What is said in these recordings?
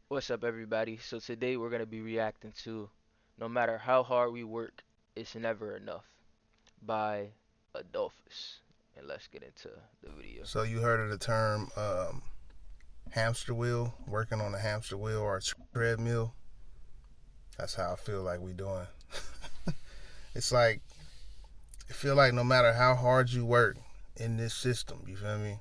What's up, everybody? So today we're gonna be reacting to "No Matter How Hard We Work, It's Never Enough" by Adolphus, and let's get into the video. So you heard of the term hamster wheel, working on a hamster wheel or a treadmill? That's how I feel like we doing. It's like it feel like no matter how hard you work in this system, you feel me?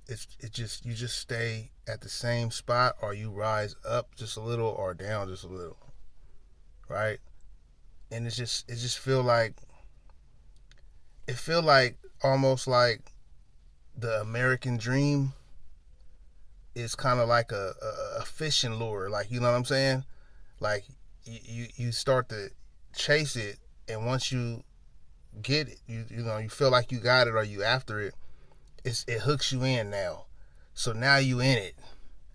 It just you just stay at the same spot or you rise up just a little or down just a little, right? And it just feel like almost like the American dream is kind of like a fishing lure, like you know what I'm saying? Like you start to chase it, and once you get it, you feel like you got it or you after it. It hooks you in now. So now you in it,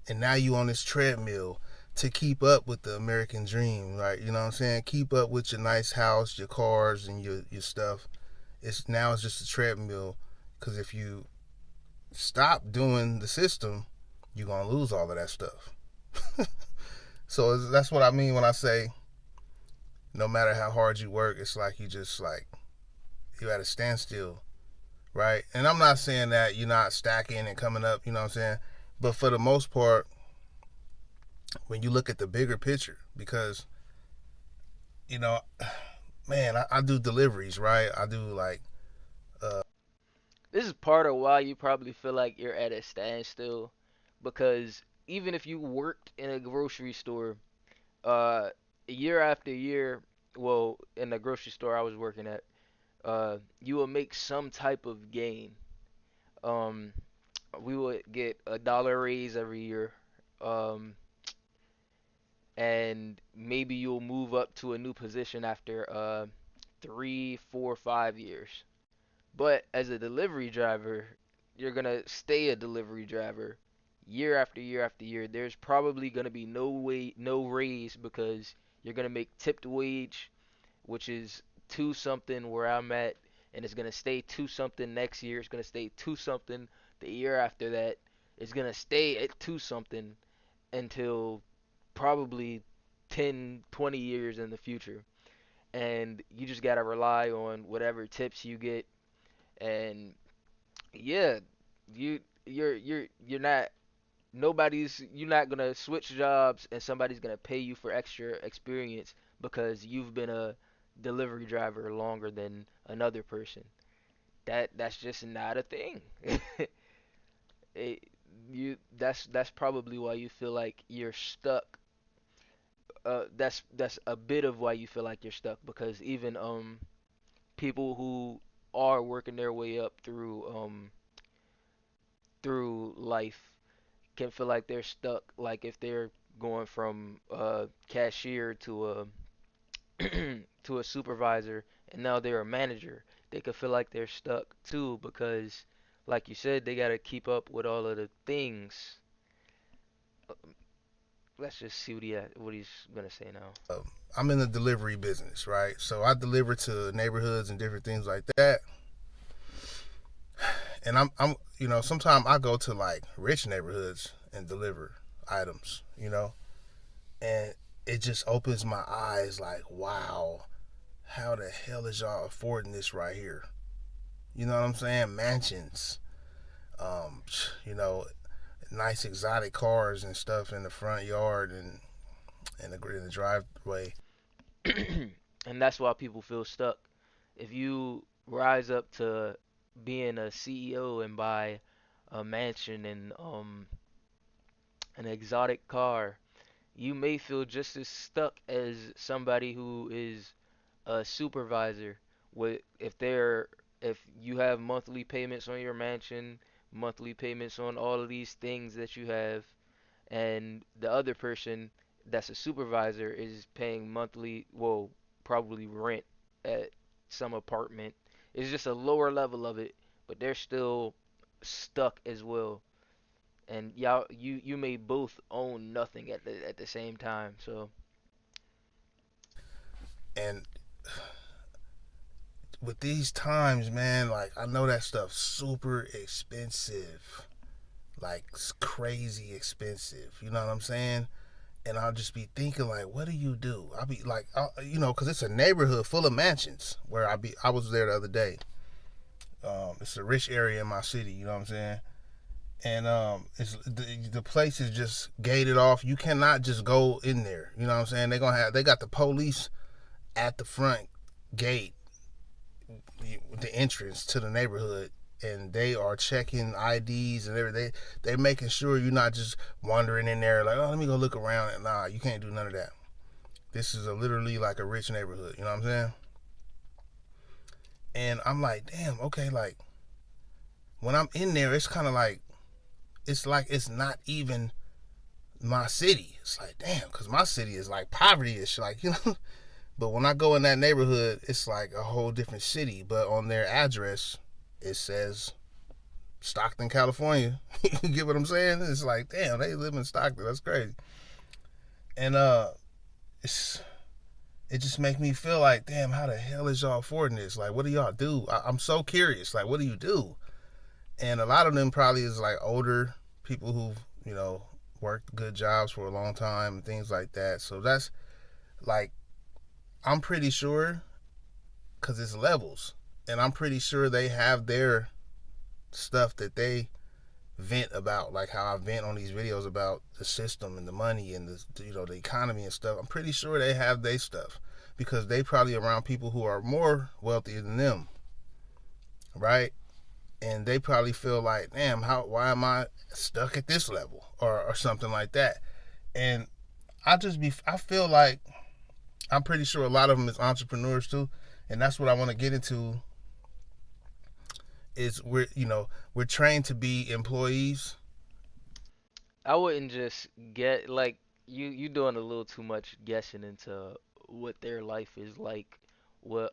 and now you on this treadmill to keep up with the American dream, right? You know what I'm saying? Keep up with your nice house, your cars, and your stuff. It's just a treadmill, because if you stop doing the system, you're gonna lose all of that stuff. So that's what I mean when I say no matter how hard you work, it's like you just like you at a standstill, right? And I'm not saying that you're not stacking and coming up, you know what I'm saying? But for the most part, when you look at the bigger picture, because you know, man, I do deliveries, right? I do like, uh, This is part of why you probably feel like you're at a standstill, because even if you worked in a grocery store, uh, year after year, well, in the grocery store I was working at, you will make some type of gain. Um, we would get a dollar raise every year. Um, and maybe you'll move up to a new position after 3, 4, 5 years. But as a delivery driver, you're gonna stay a delivery driver year after year after year. There's probably gonna be no raise, because you're gonna make tipped wage, which is two something where I'm at, and it's gonna stay two something next year. It's gonna stay two something the year after that. It's gonna stay at two something until probably 10, 20 years in the future. And you just got to rely on whatever tips you get. And yeah, you're not you're not going to switch jobs and somebody's going to pay you for extra experience because you've been a delivery driver longer than another person. That's just not a thing. it, that's probably why you feel like you're stuck. That's a bit of why you feel like you're stuck, because even people who are working their way up through life can feel like they're stuck, like if they're going from a cashier to a to a supervisor, and now they're a manager. They could feel like they're stuck too, because like you said, they got to keep up with all of the things. Uh, Let's just see what he's gonna say now. I'm in the delivery business, right? So I deliver to neighborhoods and different things like that. And sometimes I go to like rich neighborhoods and deliver items, and it just opens my eyes like, wow, how the hell is y'all affording this right here? You know what I'm saying? Mansions, um, you know, nice exotic cars and stuff in the front yard and in the driveway. And that's why people feel stuck. If you rise up to being a CEO and buy a mansion and an exotic car, you may feel just as stuck as somebody who is a supervisor. With if you have monthly payments on your mansion, monthly payments on all of these things that you have, and the other person that's a supervisor is paying monthly, well, probably rent at some apartment. It's just a lower level of it, but they're still stuck as well. And you may both own nothing at the same time. So And with these times, man, like I know that stuff's super expensive. like crazy expensive. You know what I'm saying? And I'll just be thinking like, what do you do? I'll be like, because it's a neighborhood full of mansions where I was there the other day. It's a rich area in my city. You know what I'm saying? And it's the place is just gated off. You cannot just go in there. You know what I'm saying? They got the police at the front gate, the entrance to the neighborhood, and they are checking IDs and everything. They making sure you're not just wandering in there like, oh, let me go look around. And nah, you can't do none of that. This is literally like a rich neighborhood. You know what I'm saying? And I'm like, damn, okay, like when I'm in there, it's like it's not even my city. It's like, damn, because my city is like poverty-ish, like, you know. But when I go in that neighborhood, it's like a whole different city. But on their address, it says Stockton, California. You get what I'm saying? It's like, damn, they live in Stockton. That's crazy. And it's it just make me feel like, damn, how the hell is y'all affording this? Like, what do y'all do? I'm so curious. Like, what do you do? And a lot of them probably is like older people who've worked good jobs for a long time and things like that. So that's like, I'm pretty sure because it's levels, and I'm pretty sure they have their stuff that they vent about, like how I vent on these videos about the system and the money and the economy and stuff. I'm pretty sure they have their stuff because they probably around people who are more wealthy than them, right? And they probably feel like, damn, why am I stuck at this level or something like that? And I feel like I'm pretty sure a lot of them is entrepreneurs too, and that's what I want to get into. Is we're trained to be employees. I wouldn't just get like you doing a little too much guessing into what their life is like, what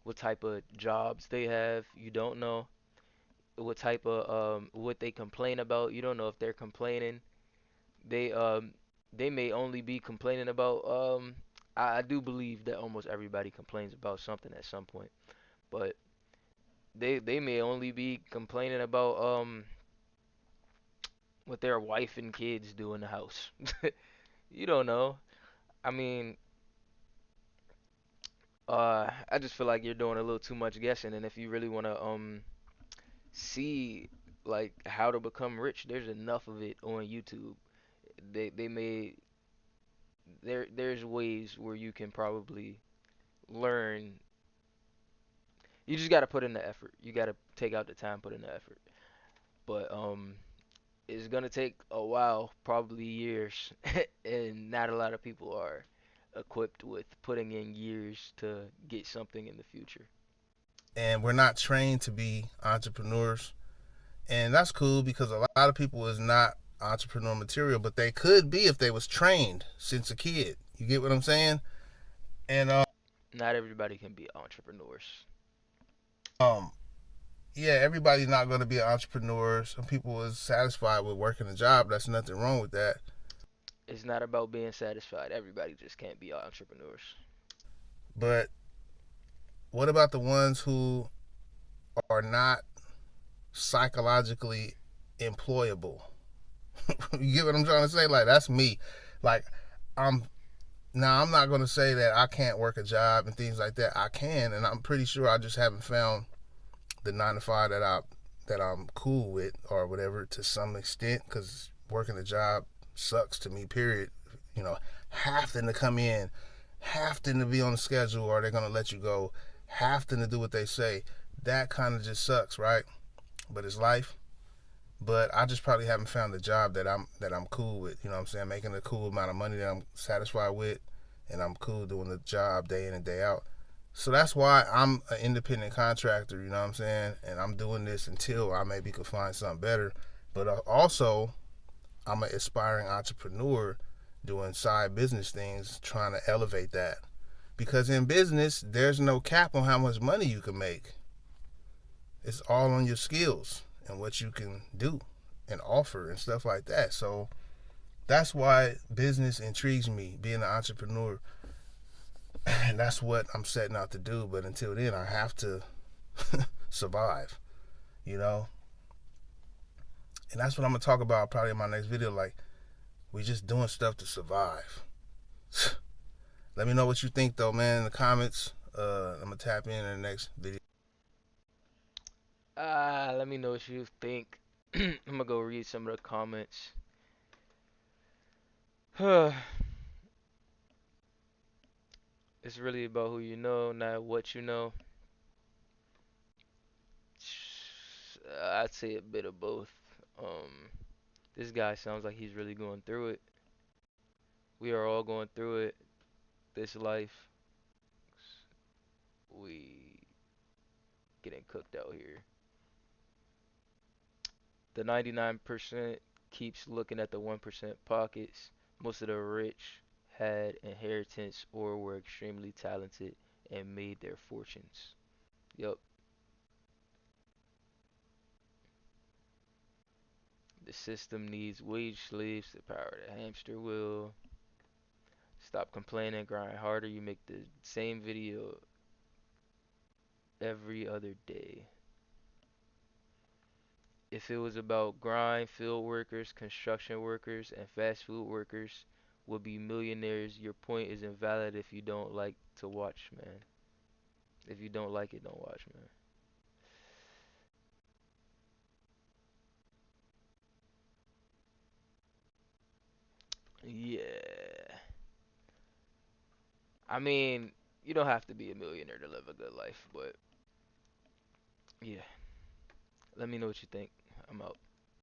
what type of jobs they have. You don't know what type of what they complain about. You don't know if they're complaining. They they may only be complaining about I do believe that almost everybody complains about something at some point, but they may only be complaining about what their wife and kids do in the house. You don't know. I mean, I just feel like you're doing a little too much guessing, and if you really want to see like how to become rich, there's enough of it on YouTube. They may there's ways where you can probably learn. You just got to put in the effort. You got to take out the time, put in the effort. But it's gonna take a while, probably years, and not a lot of people are equipped with putting in years to get something in the future. And we're not trained to be entrepreneurs, and that's cool because a lot of people is not entrepreneur material, but they could be if they was trained since a kid. You get what I'm saying? And Not everybody can be entrepreneurs. um yeah, everybody's not going to be an entrepreneur. Some people is satisfied with working a job. That's nothing wrong with that. It's not about being satisfied. Everybody just can't be entrepreneurs. But what about the ones who are not psychologically employable? You get what I'm trying to say? Like, that's me. Like, I'm I'm not going to say that I can't work a job and things like that. I can, and I'm pretty sure I just haven't found the 9 to 5 that I'm cool with or whatever to some extent. Because working a job sucks to me. Period. You know, having to come in, having to be on the schedule, or they're going to let you go. Having to do what they say. That kind of just sucks, right? But it's life. But I just probably haven't found a job that I'm cool with. You know what I'm saying? Making a cool amount of money that I'm satisfied with, and I'm cool doing the job day in and day out. So that's why I'm an independent contractor. You know what I'm saying? And I'm doing this until I maybe could find something better. But also, I'm an aspiring entrepreneur doing side business things, trying to elevate that. Because in business, there's no cap on how much money you can make. It's all on your skills and what you can do and offer and stuff like that. So that's why business intrigues me, being an entrepreneur. And that's what I'm setting out to do. But until then, I have to survive, you know? And that's what I'm gonna talk about probably in my next video. Like, we just doing stuff to survive. Let me know what you think though, man, in the comments. I'm gonna tap in the next video. Let me know what you think. I'm gonna go read some of the comments. It's really about who you know, not what you know. I'd say a bit of both. This guy sounds like he's really going through it. We are all going through it. This life, we getting cooked out here. The 99% keeps looking at the 1% pockets. Most of the rich had inheritance or were extremely talented and made their fortunes. Yup. The system needs wage slaves to power the hamster wheel. Stop complaining, grind harder. You make the same video every other day. If it was about grind, field workers, construction workers, and fast food workers would be millionaires. Your point is invalid if you don't like to watch, man. If you don't like it, don't watch, man. Yeah. I mean, you don't have to be a millionaire to live a good life, but yeah. Let me know what you think. I'm out.